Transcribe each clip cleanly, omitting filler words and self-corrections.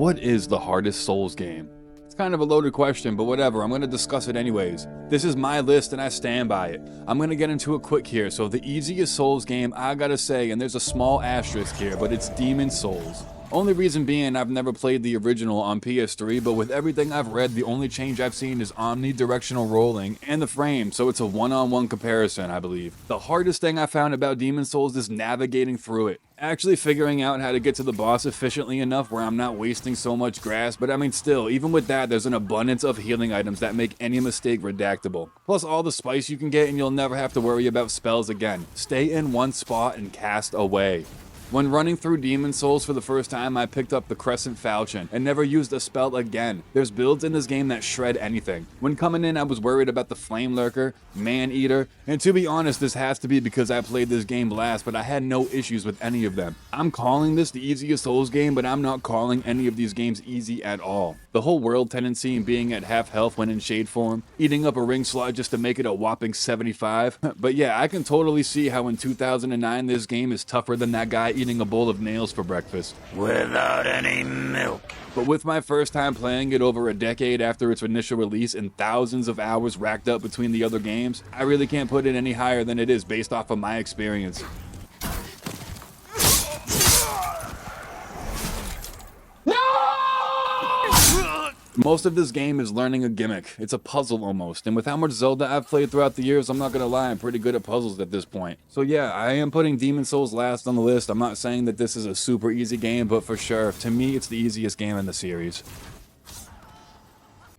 What is the hardest Souls game? It's kind of a loaded question, but whatever, I'm going to discuss it anyways. This is my list and I stand by it. I'm going to get into it quick here. So the easiest Souls game, I gotta say, and there's a small asterisk here, but it's Demon Souls. Only reason being I've never played the original on PS3, but with everything I've read, the only change I've seen is omnidirectional rolling and the frame, so it's a one-on-one comparison, I believe. The hardest thing I found about Demon Souls is navigating through it. Actually figuring out how to get to the boss efficiently enough where I'm not wasting so much grass, but I mean still, even with that, there's an abundance of healing items that make any mistake redactable. Plus all the spice you can get and you'll never have to worry about spells again. Stay in one spot and cast away. When running through Demon Souls for the first time, I picked up the Crescent Falchion and never used a spell again. There's builds in this game that shred anything. When coming in, I was worried about the Flame Lurker, Man Eater, and to be honest, this has to be because I played this game last, but I had no issues with any of them. I'm calling this the easiest Souls game, but I'm not calling any of these games easy at all. The whole world tendency and being at half health when in shade form, eating up a ring slot just to make it a whopping 75. But yeah, I can totally see how in 2009 this game is tougher than that guy eating a bowl of nails for breakfast. Without any milk. But with my first time playing it over a decade after its initial release and thousands of hours racked up between the other games, I really can't put it any higher than it is based off of my experience. Most of this game is learning a gimmick. It's a puzzle almost, and with how much Zelda I've played throughout the years, I'm not gonna lie, I'm pretty good at puzzles at this point. So yeah, I am putting Demon Souls last on the list. I'm not saying that this is a super easy game, but for sure, to me, it's the easiest game in the series.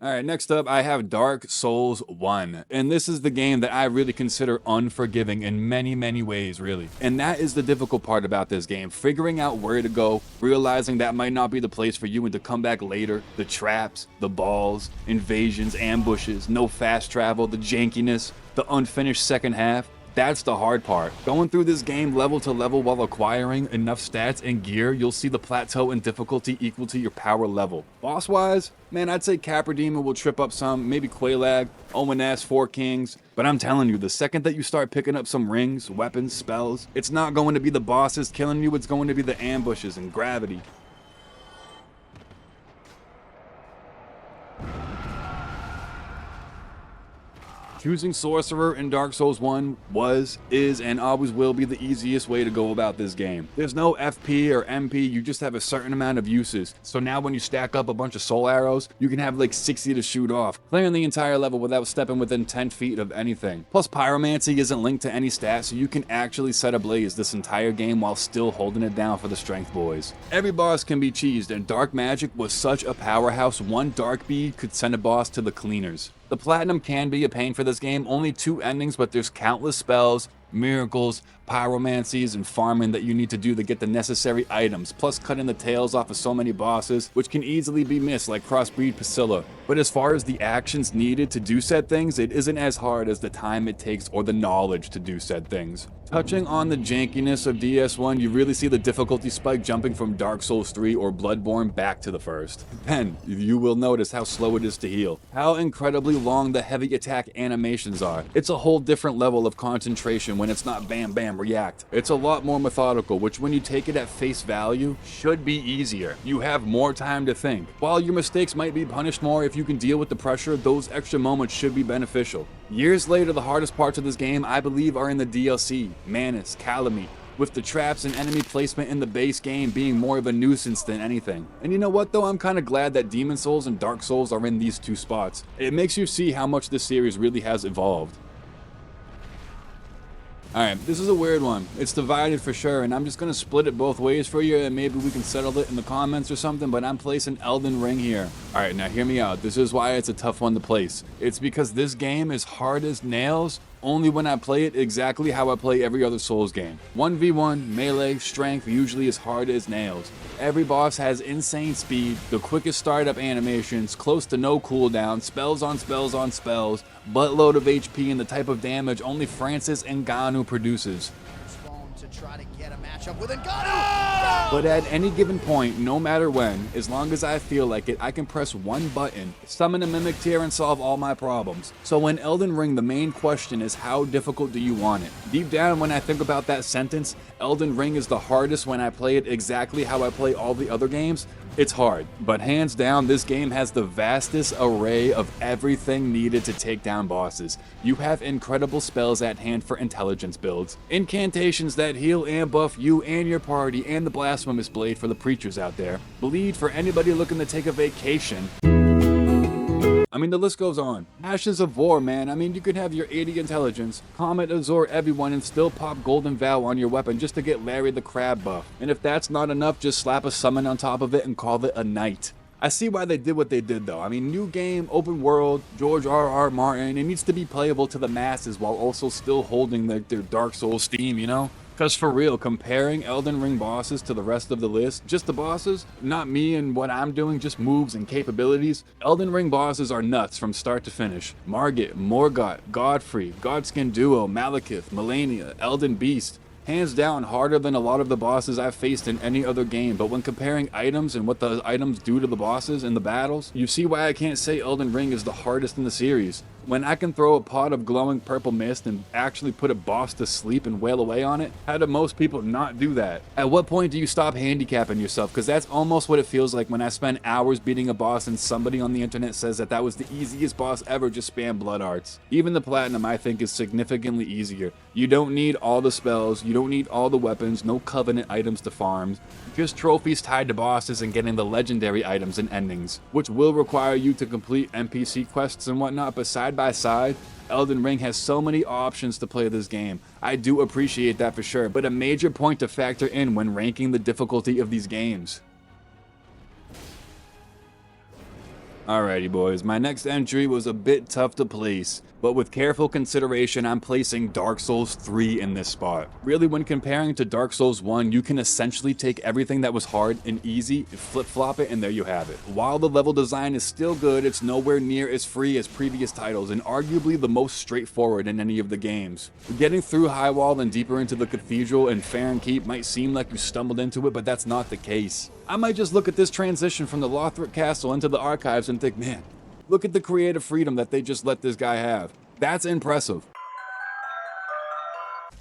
Alright, next up I have Dark Souls 1, and this is the game that I really consider unforgiving in many ways, really. And that is the difficult part about this game, figuring out where to go, realizing that might not be the place for you and to come back later, the traps, the balls, invasions, ambushes, no fast travel, the jankiness, the unfinished second half. That's the hard part. Going through this game level to level while acquiring enough stats and gear, you'll see the plateau in difficulty equal to your power level. Boss-wise, man, I'd say Capra Demon will trip up some, maybe Quelaag, Omen S, Four Kings, but I'm telling you, the second that you start picking up some rings, weapons, spells, it's not going to be the bosses killing you, it's going to be the ambushes and gravity. Choosing Sorcerer in Dark Souls 1 was, is, and always will be the easiest way to go about this game. There's no FP or MP, you just have a certain amount of uses. So now when you stack up a bunch of soul arrows, you can have like 60 to shoot off, clearing the entire level without stepping within 10 feet of anything. Plus Pyromancy isn't linked to any stat, so you can actually set ablaze this entire game while still holding it down for the strength boys. Every boss can be cheesed, and Dark Magic was such a powerhouse, one Dark Bead could send a boss to the cleaners. The Platinum can be a pain for this game, only 2 endings, but there's countless spells, miracles, pyromancies, and farming that you need to do to get the necessary items, plus cutting the tails off of so many bosses, which can easily be missed like Crossbreed Priscilla. But as far as the actions needed to do said things, it isn't as hard as the time it takes or the knowledge to do said things. Touching on the jankiness of DS1, you really see the difficulty spike jumping from Dark Souls 3 or Bloodborne back to the first. Then, you will notice how slow it is to heal, how incredibly long the heavy attack animations are. It's a whole different level of concentration when it's not bam bam react. It's a lot more methodical, which when you take it at face value, should be easier. You have more time to think. While your mistakes might be punished more, if you can deal with the pressure, those extra moments should be beneficial. Years later, the hardest parts of this game, I believe, are in the DLC, Manus, Calamite, with the traps and enemy placement in the base game being more of a nuisance than anything. And you know what though, I'm kinda glad that Demon Souls and Dark Souls are in these 2 spots. It makes you see how much this series really has evolved. Alright, this is a weird one. It's divided for sure, and I'm just gonna split it both ways for you, and maybe we can settle it in the comments or something, but I'm placing Elden Ring here. Alright, now hear me out. This is why it's a tough one to place. It's because this game is hard as nails, only when I play it exactly how I play every other Souls game. 1v1, melee, strength, usually as hard as nails. Every boss has insane speed, the quickest startup animations, close to no cooldown, spells on spells on spells, buttload of HP, and the type of damage only Francis Ngannou produces. Try to get a matchup with Ngannou. But at any given point, no matter when, as long as I feel like it, I can press one button, summon a Mimic Tear, and solve all my problems. So in Elden Ring, the main question is how difficult do you want it? Deep down, when I think about that sentence, Elden Ring is the hardest when I play it exactly how I play all the other games, It's hard, but hands down, this game has the vastest array of everything needed to take down bosses. You have incredible spells at hand for intelligence builds, incantations that heal and buff you and your party, and the blasphemous blade for the preachers out there, bleed for anybody looking to take a vacation. I mean, the list goes on. Ashes of War, man. I mean, you could have your 80 intelligence, Comet Azor everyone, and still pop Golden Vow on your weapon just to get Larry the Crab buff. And if that's not enough, just slap a summon on top of it and call it a night. I see why they did what they did though. I mean, new game, open world, George R.R. Martin, it needs to be playable to the masses while also still holding their Dark Souls steam, you know? Because for real, comparing Elden Ring bosses to the rest of the list, just the bosses, not me and what I'm doing, just moves and capabilities, Elden Ring bosses are nuts from start to finish. Margit, Morgott, Godfrey, Godskin Duo, Malekith, Melania, Elden Beast. Hands down harder than a lot of the bosses I've faced in any other game, but when comparing items and what the items do to the bosses in the battles, you see why I can't say Elden Ring is the hardest in the series. When I can throw a pot of glowing purple mist and actually put a boss to sleep and wail away on it, how do most people not do that? At what point do you stop handicapping yourself? Because that's almost what it feels like when I spend hours beating a boss and somebody on the internet says that that was the easiest boss ever, just spam blood arts. Even the platinum I think is significantly easier. You don't need all the spells, you don't need all the weapons, no covenant items to farm, just trophies tied to bosses and getting the legendary items and endings, which will require you to complete NPC quests and whatnot, but side by side, Elden Ring has so many options to play this game. I do appreciate that for sure, but a major point to factor in when ranking the difficulty of these games. Alrighty boys, my next entry was a bit tough to place, but with careful consideration I'm placing Dark Souls 3 in this spot. Really, when comparing to Dark Souls 1, you can essentially take everything that was hard and easy, flip-flop it, and there you have it. While the level design is still good, it's nowhere near as free as previous titles, and arguably the most straightforward in any of the games. Getting through High Wall and deeper into the Cathedral and Farron Keep might seem like you stumbled into it, but that's not the case. I might just look at this transition from the Lothric Castle into the Archives and think, man, look at the creative freedom that they just let this guy have. That's impressive.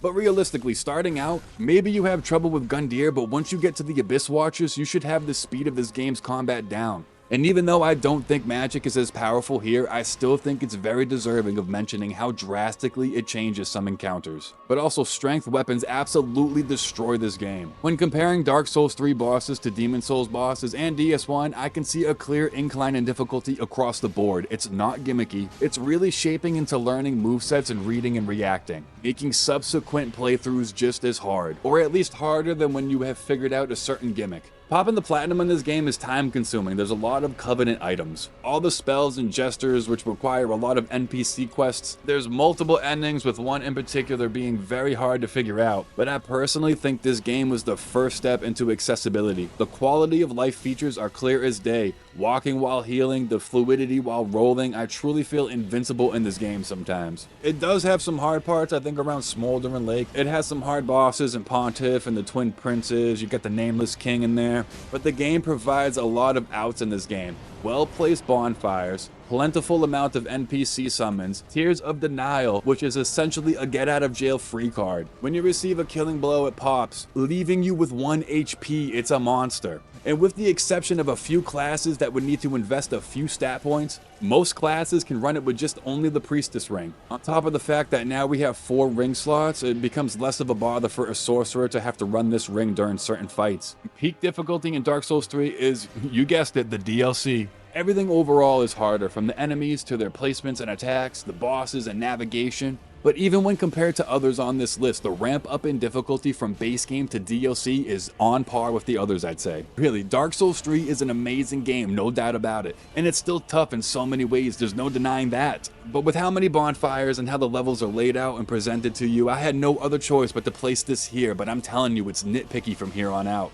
But realistically, starting out, maybe you have trouble with Gundyr, but once you get to the Abyss Watchers, you should have the speed of this game's combat down. And even though I don't think magic is as powerful here, I still think it's very deserving of mentioning how drastically it changes some encounters. But also, strength weapons absolutely destroy this game. When comparing Dark Souls 3 bosses to Demon Souls bosses and DS1, I can see a clear incline in difficulty across the board. It's not gimmicky, it's really shaping into learning movesets and reading and reacting, making subsequent playthroughs just as hard, or at least harder than when you have figured out a certain gimmick. Popping the platinum in this game is time consuming. There's a lot of covenant items, all the spells and gestures which require a lot of NPC quests. There's multiple endings, with one in particular being very hard to figure out, but I personally think this game was the first step into accessibility. The quality of life features are clear as day. Walking while healing, the fluidity while rolling, I truly feel invincible in this game sometimes. It does have some hard parts, I think, around Smoldering Lake. It has some hard bosses in Pontiff and the Twin Princes. You got the Nameless King in there. But the game provides a lot of outs in this game. Well-placed bonfires, plentiful amount of NPC summons, Tears of Denial, which is essentially a get-out-of-jail-free card. When you receive a killing blow, it pops, leaving you with 1 HP. It's a monster. And with the exception of a few classes that would need to invest a few stat points, most classes can run it with just only the Priestess ring. On top of the fact that now we have 4 ring slots, it becomes less of a bother for a sorcerer to have to run this ring during certain fights. Peak difficulty in Dark Souls 3 is, you guessed it, the DLC. Everything overall is harder, from the enemies to their placements and attacks, the bosses and navigation. But even when compared to others on this list, the ramp up in difficulty from base game to DLC is on par with the others, I'd say. Really, Dark Souls 3 is an amazing game, no doubt about it. And it's still tough in so many ways, there's no denying that. But with how many bonfires and how the levels are laid out and presented to you, I had no other choice but to place this here, but I'm telling you, it's nitpicky from here on out.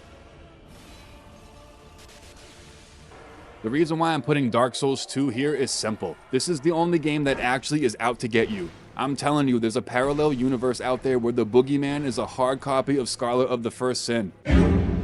The reason why I'm putting Dark Souls 2 here is simple. This is the only game that actually is out to get you. I'm telling you, there's a parallel universe out there where the boogeyman is a hard copy of Scholar of the First Sin.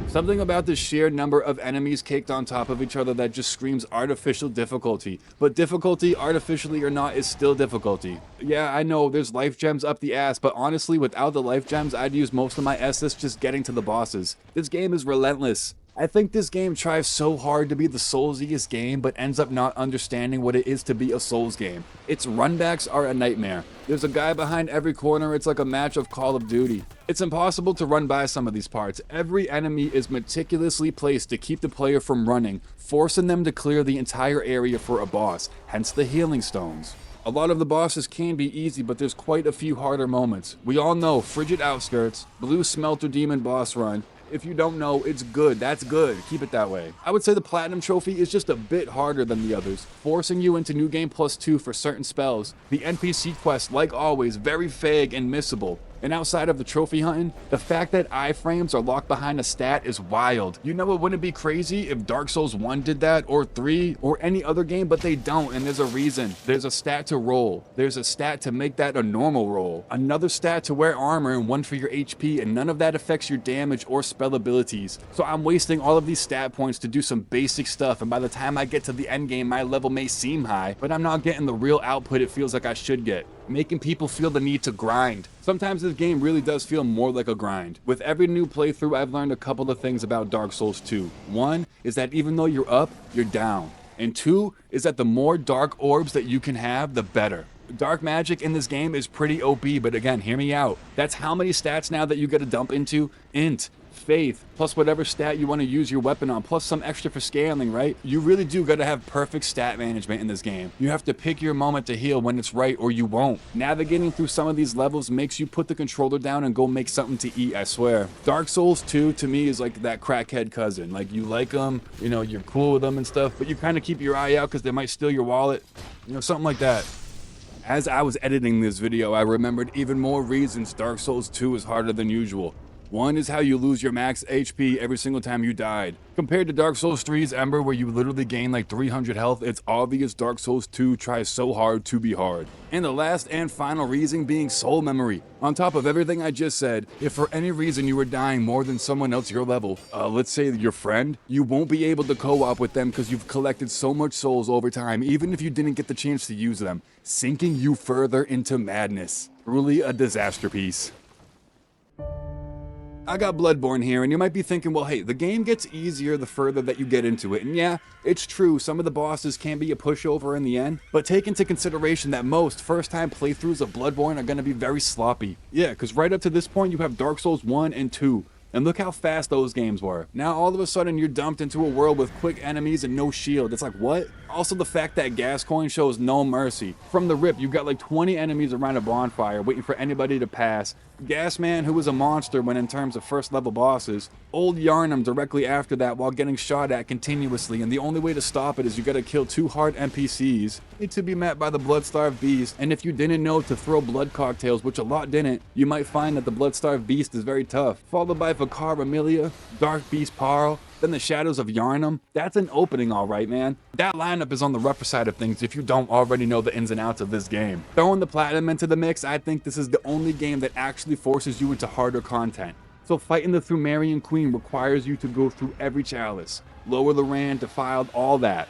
Something about the sheer number of enemies caked on top of each other that just screams artificial difficulty. But difficulty, artificially or not, is still difficulty. Yeah, I know, there's life gems up the ass, but honestly, without the life gems, I'd use most of my SS just getting to the bosses. This game is relentless. I think this game tries so hard to be the Soulsiest game, but ends up not understanding what it is to be a Souls game. Its runbacks are a nightmare. There's a guy behind every corner, it's like a match of Call of Duty. It's impossible to run by some of these parts. Every enemy is meticulously placed to keep the player from running, forcing them to clear the entire area for a boss, hence the healing stones. A lot of the bosses can be easy, but there's quite a few harder moments. We all know Frigid Outskirts, Blue Smelter Demon boss run. If you don't know, it's good. That's good. Keep it that way. I would say the Platinum Trophy is just a bit harder than the others, forcing you into New Game Plus 2 for certain spells. The NPC quests, like always, very vague and missable. And outside of the trophy hunting, the fact that iframes are locked behind a stat is wild. You know, it wouldn't be crazy if Dark Souls 1 did that, or 3, or any other game, but they don't, and there's a reason. There's a stat to roll. There's a stat to make that a normal roll. Another stat to wear armor, and one for your HP, and none of that affects your damage or spell abilities. So I'm wasting all of these stat points to do some basic stuff, and by the time I get to the end game, my level may seem high, but I'm not getting the real output it feels like I should get, making people feel the need to grind. Sometimes this game really does feel more like a grind. With every new playthrough, I've learned a couple of things about Dark Souls 2. One is that even though you're up, you're down. And two is that the more dark orbs that you can have, the better. Dark magic in this game is pretty OP, but again, hear me out. That's how many stats now that you gotta dump into? Int, faith, plus whatever stat you want to use your weapon on, plus some extra for scaling, right? You really do gotta have perfect stat management in this game. You have to pick your moment to heal when it's right or you won't. Navigating through some of these levels makes you put the controller down and go make something to eat, I swear. Dark Souls 2 to me is like that crackhead cousin. Like, you like them, you know, you're cool with them and stuff, but you kind of keep your eye out because they might steal your wallet, you know, something like that. As I was editing this video, I remembered even more reasons Dark Souls 2 is harder than usual. One is how you lose your max HP every single time you died. Compared to Dark Souls 3's Ember, where you literally gain like 300 health, it's obvious Dark Souls 2 tries so hard to be hard. And the last and final reason being soul memory. On top of everything I just said, if for any reason you were dying more than someone else your level, let's say your friend, you won't be able to co-op with them because you've collected so much souls over time, even if you didn't get the chance to use them, sinking you further into madness. Truly a disaster piece. I got Bloodborne here, and you might be thinking, well, hey, the game gets easier the further that you get into it. And yeah, it's true, some of the bosses can be a pushover in the end, but take into consideration that most first-time playthroughs of Bloodborne are going to be very sloppy. Yeah, because right up to this point, you have Dark Souls 1 and 2. And look how fast those games were. Now all of a sudden you're dumped into a world with quick enemies and no shield. It's like, what? Also the fact that Gascoigne shows no mercy. From the rip, you've got like 20 enemies around a bonfire waiting for anybody to pass. Gasman, who was a monster when in terms of first level bosses. Old Yarnum directly after that while getting shot at continuously, and the only way to stop it is you gotta kill 2 hard NPCs. Need to be met by the blood-starved beast, and if you didn't know to throw blood cocktails, which a lot didn't, you might find that the blood-starved beast is very tough. Followed by Vakar Amelia, Dark Beast Parl, then the Shadows of Yarnum. That's an opening, alright, man. That lineup is on the rougher side of things if you don't already know the ins and outs of this game. Throwing the Platinum into the mix, I think this is the only game that actually forces you into harder content. So fighting the Thumerian Queen requires you to go through every chalice. Lower Loran, Defiled, all that.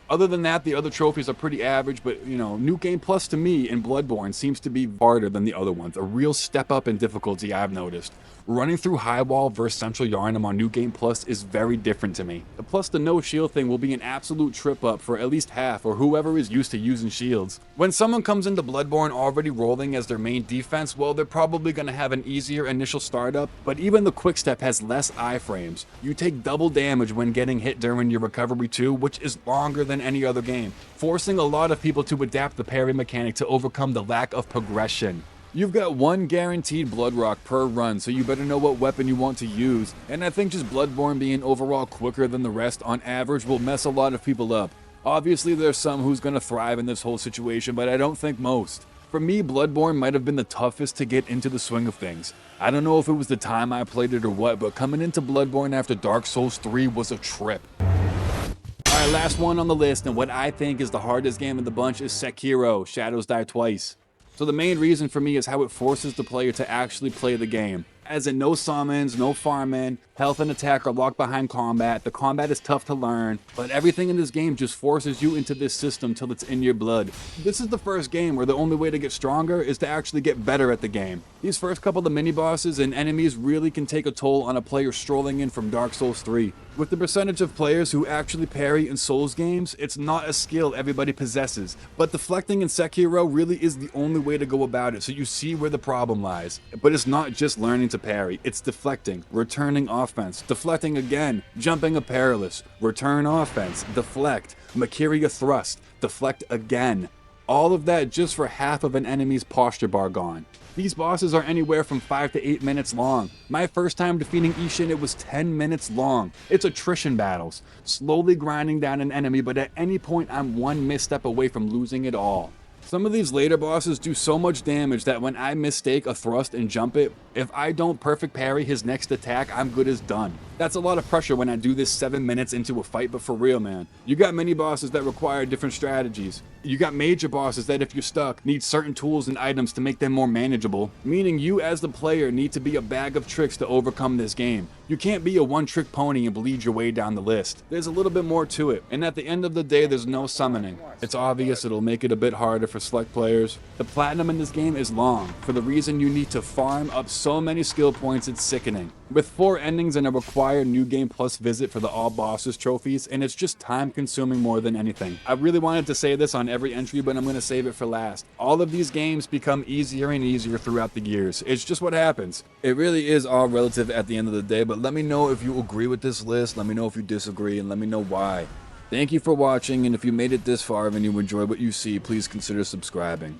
Other than that, the other trophies are pretty average, but, you know, New Game Plus to me in Bloodborne seems to be harder than the other ones. A real step up in difficulty, I've noticed. Running through High Wall versus Central Yarnum on New Game Plus is very different to me. Plus, the no shield thing will be an absolute trip up for at least half or whoever is used to using shields. When someone comes into Bloodborne already rolling as their main defense, well, they're probably going to have an easier initial startup, but even the quickstep has less iframes. You take double damage when getting hit during your recovery too, which is longer than any other game, forcing a lot of people to adapt the parry mechanic to overcome the lack of progression. You've got one guaranteed blood rock per run, so you better know what weapon you want to use, and I think just Bloodborne being overall quicker than the rest on average will mess a lot of people up. Obviously there's some who's gonna thrive in this whole situation, but I don't think most. For me, Bloodborne might have been the toughest to get into the swing of things. I don't know if it was the time I played it or what, but coming into Bloodborne after Dark Souls 3 was a trip. Alright, last one on the list, and what I think is the hardest game of the bunch is Sekiro, Shadows Die Twice. So the main reason for me is how it forces the player to actually play the game. As in no summons, no farming, Health and attack are locked behind combat, the combat is tough to learn, but everything in this game just forces you into this system till it's in your blood. This is the first game where the only way to get stronger is to actually get better at the game. These first couple of mini-bosses and enemies really can take a toll on a player strolling in from Dark Souls 3. With the percentage of players who actually parry in Souls games, it's not a skill everybody possesses, but deflecting in Sekiro really is the only way to go about it, so you see where the problem lies. But it's not just learning to parry, it's deflecting, returning offense, deflecting again, jumping a perilous, return offense, deflect, Makiria thrust, deflect again. All of that just for half of an enemy's posture bar gone. These bosses are anywhere from 5 to 8 minutes long. My first time defeating Ishin, it was 10 minutes long. It's attrition battles, slowly grinding down an enemy, but at any point I'm one misstep away from losing it all. Some of these later bosses do so much damage that when I mistake a thrust and jump it, if I don't perfect parry his next attack, I'm good as done. That's a lot of pressure when I do this 7 minutes into a fight, but for real, man. You got mini bosses that require different strategies. You got major bosses that if you're stuck, need certain tools and items to make them more manageable, meaning you as the player need to be a bag of tricks to overcome this game. You can't be a one-trick pony and bleed your way down the list. There's a little bit more to it, and at the end of the day, there's no summoning. It's obvious it'll make it a bit harder for select players. The platinum in this game is long, for the reason you need to farm up so many skill points it's sickening. With 4 endings and a required New Game Plus visit for the All Bosses trophies, and it's just time consuming more than anything. I really wanted to say this on every entry, but I'm going to save it for last. All of these games become easier and easier throughout the years. It's just what happens. It really is all relative at the end of the day, but let me know if you agree with this list, let me know if you disagree, and let me know why. Thank you for watching, and if you made it this far and you enjoy what you see, please consider subscribing.